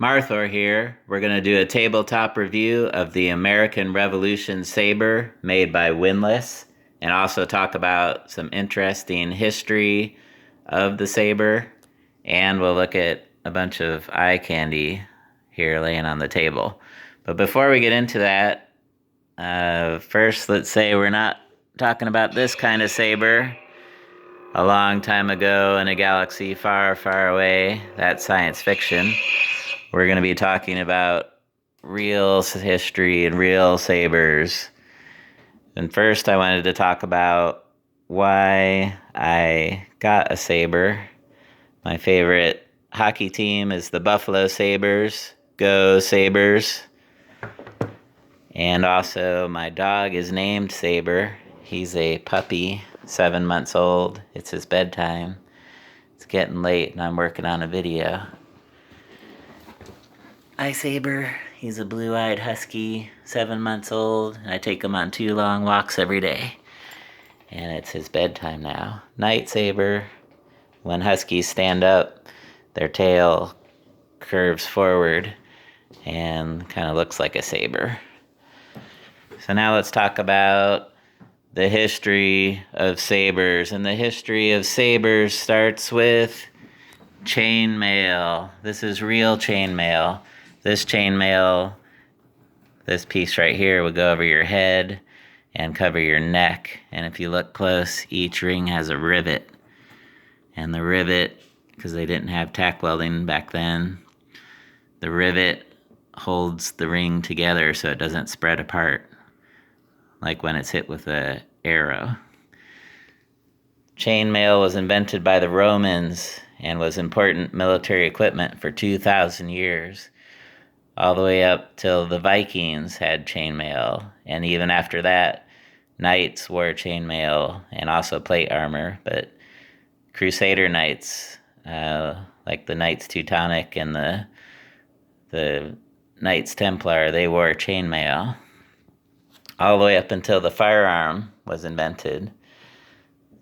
Marthor here. We're going to do a tabletop review of the American Revolution Sabre made by Windlass, and also talk about some interesting history of the saber, and we'll look at a bunch of eye candy here laying on the table. But before we get into that, first let's say we're not talking about this kind of saber. A long time ago in a galaxy far, far away, that's science fiction. We're going to be talking about real history and real sabers. And first, I wanted to talk about why I got a saber. My favorite hockey team is the Buffalo Sabres. Go Sabres. And also, my dog is named Sabre. He's a puppy, 7 months old. It's his bedtime. It's getting late, and I'm working on a video. Hi, Sabre. He's a blue-eyed husky, 7 months old, and I take him on 2 long walks every day. And it's his bedtime now. Night Sabre. When huskies stand up, their tail curves forward and kind of looks like a saber. So now let's talk about the history of sabers. And the history of sabers starts with chainmail. This is real chainmail. This chainmail, this piece right here, would go over your head and cover your neck. And if you look close, each ring has a rivet. And the rivet, because they didn't have tack welding back then, the rivet holds the ring together so it doesn't spread apart, like when it's hit with an arrow. Chainmail was invented by the Romans and was important military equipment for 2,000 years. All the way up till the Vikings had chainmail, and even after that, knights wore chainmail and also plate armor, but Crusader knights, like the Knights Teutonic and the Knights Templar, they wore chainmail. All the way up until the firearm was invented.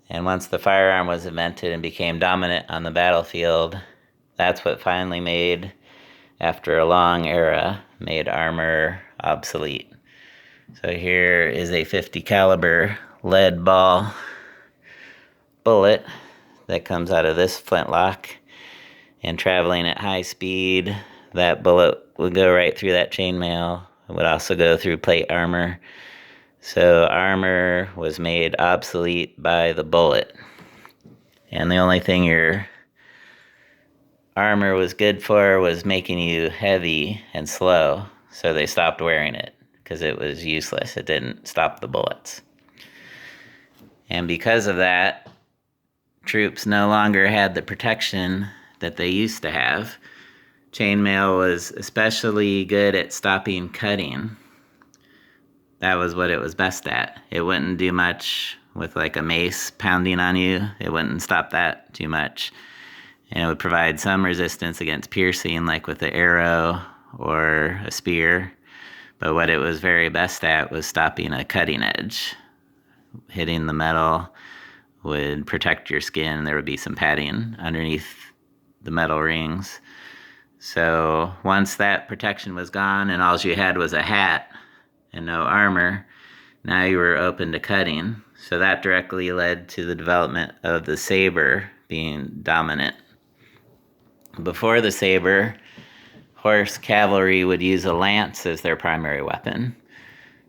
And once the firearm was invented and became dominant on the battlefield, that's what finally made, after a long era, made armor obsolete. So here is a .50 caliber lead ball bullet that comes out of this flintlock, and traveling at high speed, that bullet would go right through that chainmail. It would also go through plate armor. So armor was made obsolete by the bullet. And the only thing your armor was good for was making you heavy and slow, so they stopped wearing it because it was useless. It didn't stop the bullets. And because of that, troops no longer had the protection that they used to have. Chainmail was especially good at stopping cutting. That was what it was best at. It wouldn't do much with like a mace pounding on you. It wouldn't stop that too much. And it would provide some resistance against piercing, like with an arrow or a spear. But what it was very best at was stopping a cutting edge. Hitting the metal would protect your skin. There would be some padding underneath the metal rings. So once that protection was gone and all you had was a hat and no armor, now you were open to cutting. So that directly led to the development of the saber being dominant. Before the saber, horse cavalry would use a lance as their primary weapon.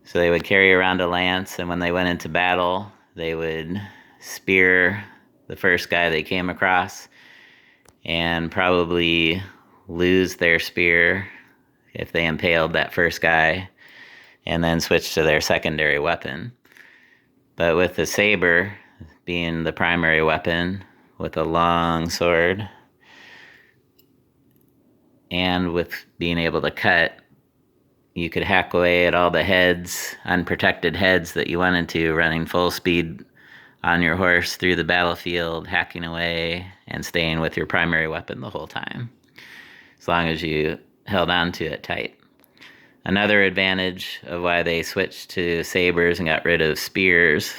So they would carry around a lance, and when they went into battle, they would spear the first guy they came across and probably lose their spear if they impaled that first guy, and then switch to their secondary weapon. But with the saber being the primary weapon, with a long sword, and with being able to cut, you could hack away at all the heads, unprotected heads that you wanted to, running full speed on your horse through the battlefield, hacking away and staying with your primary weapon the whole time, as long as you held on to it tight. Another advantage of why they switched to sabers and got rid of spears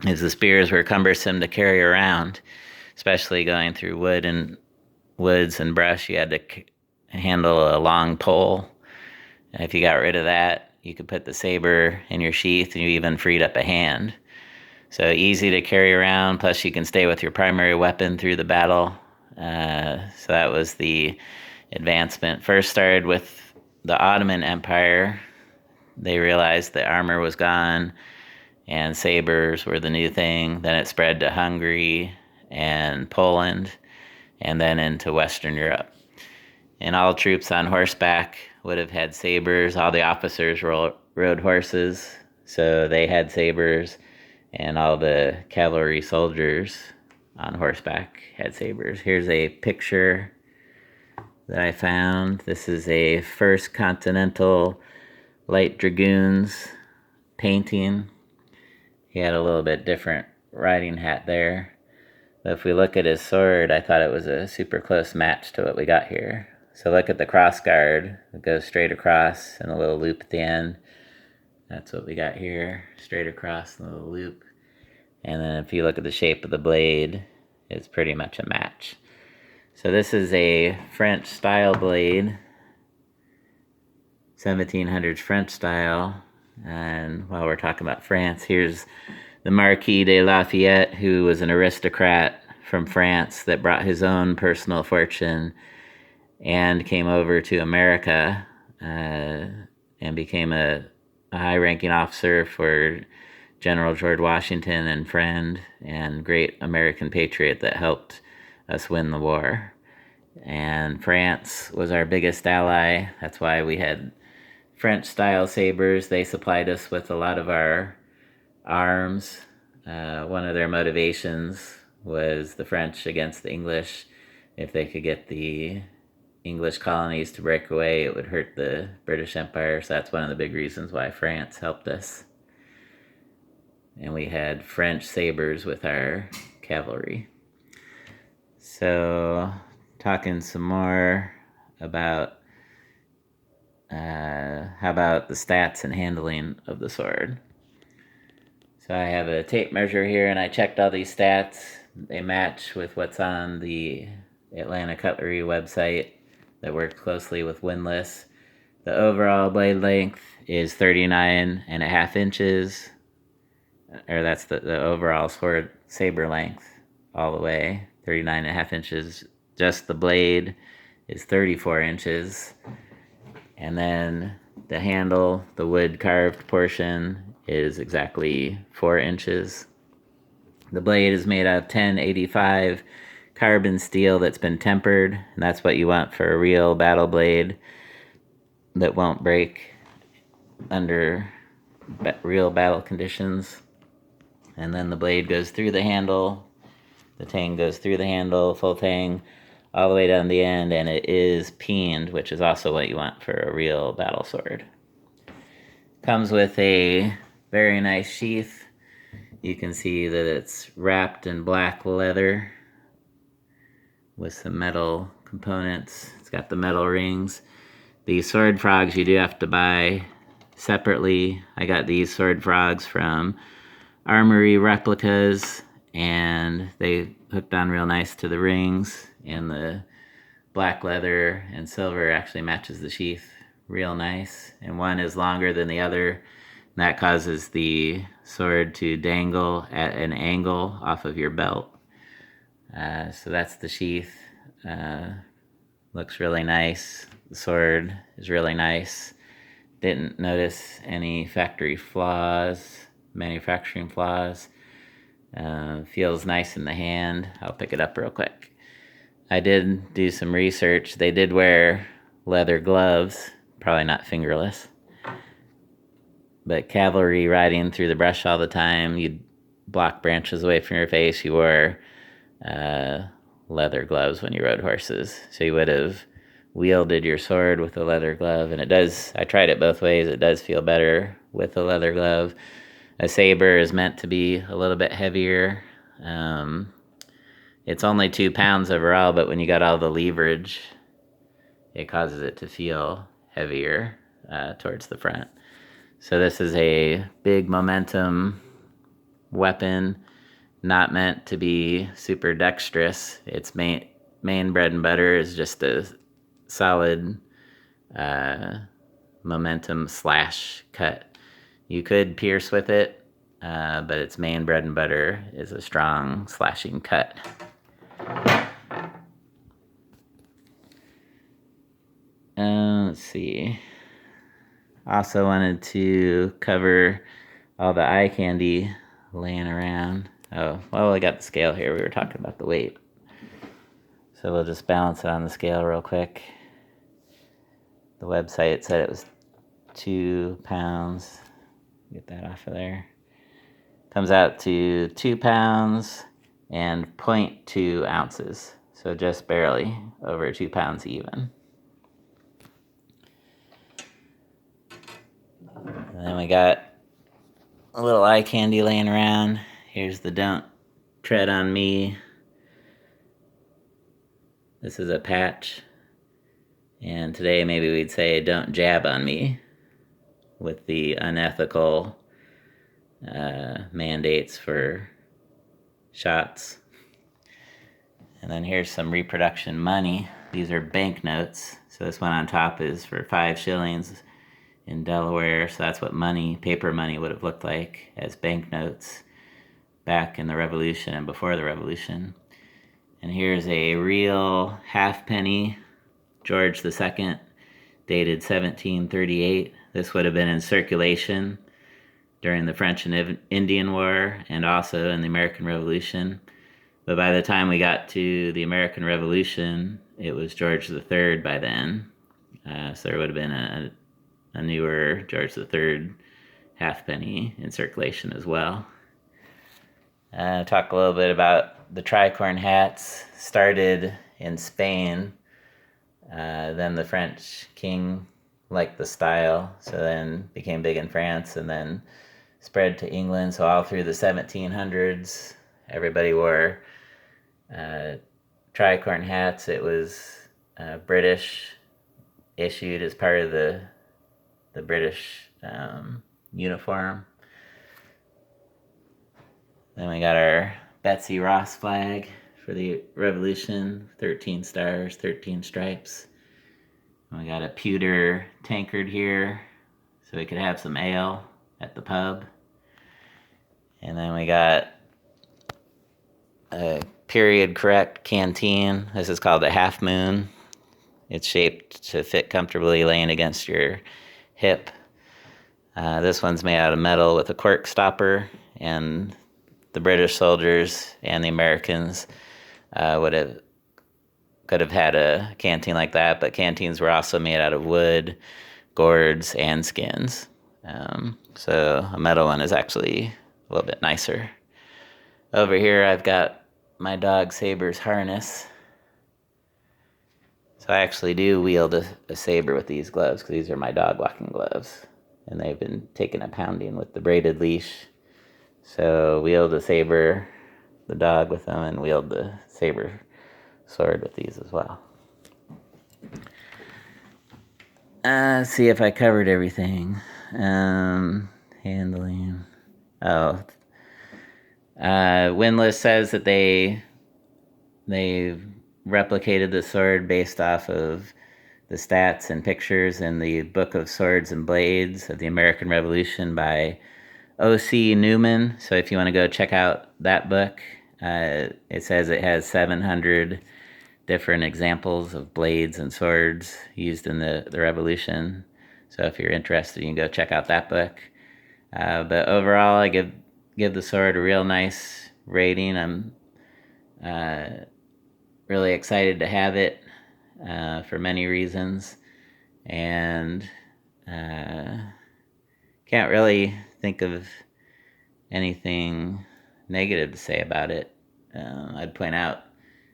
is the spears were cumbersome to carry around, especially going through woods and brush. You had to handle a long pole. And if you got rid of that, you could put the saber in your sheath, and you even freed up a hand. So easy to carry around, plus you can stay with your primary weapon through the battle. So that was the advancement. First started with the Ottoman Empire. They realized that armor was gone and sabers were the new thing. Then it spread to Hungary and Poland and then into Western Europe. And all troops on horseback would have had sabers. All the officers rode horses, so they had sabers. And all the cavalry soldiers on horseback had sabers. Here's a picture that I found. This is a 1st Continental Light Dragoons painting. He had a little bit different riding hat there. But if we look at his sword, I thought it was a super close match to what we got here. So look at the cross guard. It goes straight across and a little loop at the end. That's what we got here, straight across and a little loop. And then if you look at the shape of the blade, it's pretty much a match. So this is a French style blade, 1700s French style. And while we're talking about France, here's the Marquis de Lafayette, who was an aristocrat from France that brought his own personal fortune and came over to America and became a high-ranking officer for General George Washington and friend and great American patriot that helped us win the war. And France was our biggest ally. That's why we had French-style sabers. They supplied us with a lot of our arms. One of their motivations was the French against the English. If they could get the English colonies to break away, it would hurt the British Empire. So that's one of the big reasons why France helped us. And we had French sabers with our cavalry. So, talking some more about how about the stats and handling of the sword. So I have a tape measure here, and I checked all these stats. They match with what's on the Atlanta Cutlery website that works closely with Windlass. The overall blade length is 39.5 inches. Or that's the overall sword saber length all the way, 39.5 inches. Just the blade is 34 inches. And then the handle, the wood carved portion, is exactly 4 inches. The blade is made out of 1085 carbon steel that's been tempered, and that's what you want for a real battle blade that won't break under real battle conditions. And then the blade goes through the handle, the tang goes through the handle, full tang, all the way down the end, and it is peened, which is also what you want for a real battle sword. Comes with a very nice sheath. You can see that it's wrapped in black leather with some metal components. It's got the metal rings. The sword frogs you do have to buy separately. I got these sword frogs from Armory Replicas, and they hooked on real nice to the rings, and the black leather and silver actually matches the sheath real nice. And one is longer than the other, and that causes the sword to dangle at an angle off of your belt. So that's the sheath. Looks really nice. The sword is really nice. Didn't notice any manufacturing flaws. Feels nice in the hand. I'll pick it up real quick. I did do some research. They did wear leather gloves, probably not fingerless. But cavalry riding through the brush all the time, you'd block branches away from your face. You wore leather gloves when you rode horses. So you would have wielded your sword with a leather glove. And it does, I tried it both ways, it does feel better with a leather glove. A saber is meant to be a little bit heavier. It's only 2 pounds overall, but when you got all the leverage, it causes it to feel heavier towards the front. So this is a big momentum weapon, not meant to be super dexterous. Its main bread and butter is just to solid momentum slash cut. You could pierce with it, but its main bread and butter is a strong slashing cut. Let's see. Also wanted to cover all the eye candy laying around. Oh, well, I got the scale here. We were talking about the weight. So we'll just balance it on the scale real quick. The website said it was 2 pounds. Get that off of there. Comes out to 2 pounds and 0.2 ounces. So just barely over 2 pounds even. And then we got a little eye candy laying around. Here's the Don't Tread on Me. This is a patch. And today maybe we'd say Don't Jab on Me, with the unethical mandates for shots. And then here's some reproduction money. These are banknotes. So this one on top is for 5 shillings in Delaware. So that's what money, paper money, would have looked like as banknotes back in the Revolution and before the Revolution. And here's a real halfpenny, George II, dated 1738. This would have been in circulation during the French and Indian War and also in the American Revolution. But by the time we got to the American Revolution, it was George III by then. So there would have been a newer George III halfpenny in circulation as well. Talk a little bit about the tricorn hats. Started in Spain. Then the French king liked the style, so then became big in France and then spread to England. So all through the 1700s, everybody wore tricorn hats. It was British issued as part of the British uniform. Then we got our Betsy Ross flag for the Revolution, 13 stars, 13 stripes. And we got a pewter tankard here, so we could have some ale at the pub. And then we got a period correct canteen. This is called a half moon. It's shaped to fit comfortably laying against your hip. This one's made out of metal with a cork stopper, and the British soldiers and the Americans could have had a canteen like that, but canteens were also made out of wood, gourds, and skins. So a metal one is actually a little bit nicer. Over here I've got my dog Sabre's harness. So I actually do wield a saber with these gloves, because these are my dog walking gloves. And they've been taking a pounding with the braided leash. So wield the saber, the dog with them, and wield the saber sword with these as well. Let's see if I covered everything. Handling. Windlass says that they replicated the sword based off of the stats and pictures in the Book of Swords and Blades of the American Revolution by O.C. Neumann. So if you want to go check out that book, it says it has 700 different examples of blades and swords used in the Revolution. So if you're interested, you can go check out that book. But overall, I give the sword a real nice rating. I'm really excited to have it for many reasons, and can't really think of anything negative to say about it. I'd point out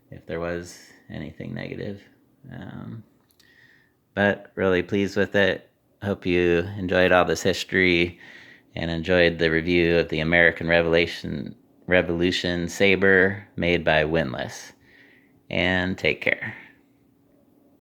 if there was anything negative. But really pleased with it. Hope you enjoyed all this history and enjoyed the review of the American Revolution Sabre made by Windlass. And take care.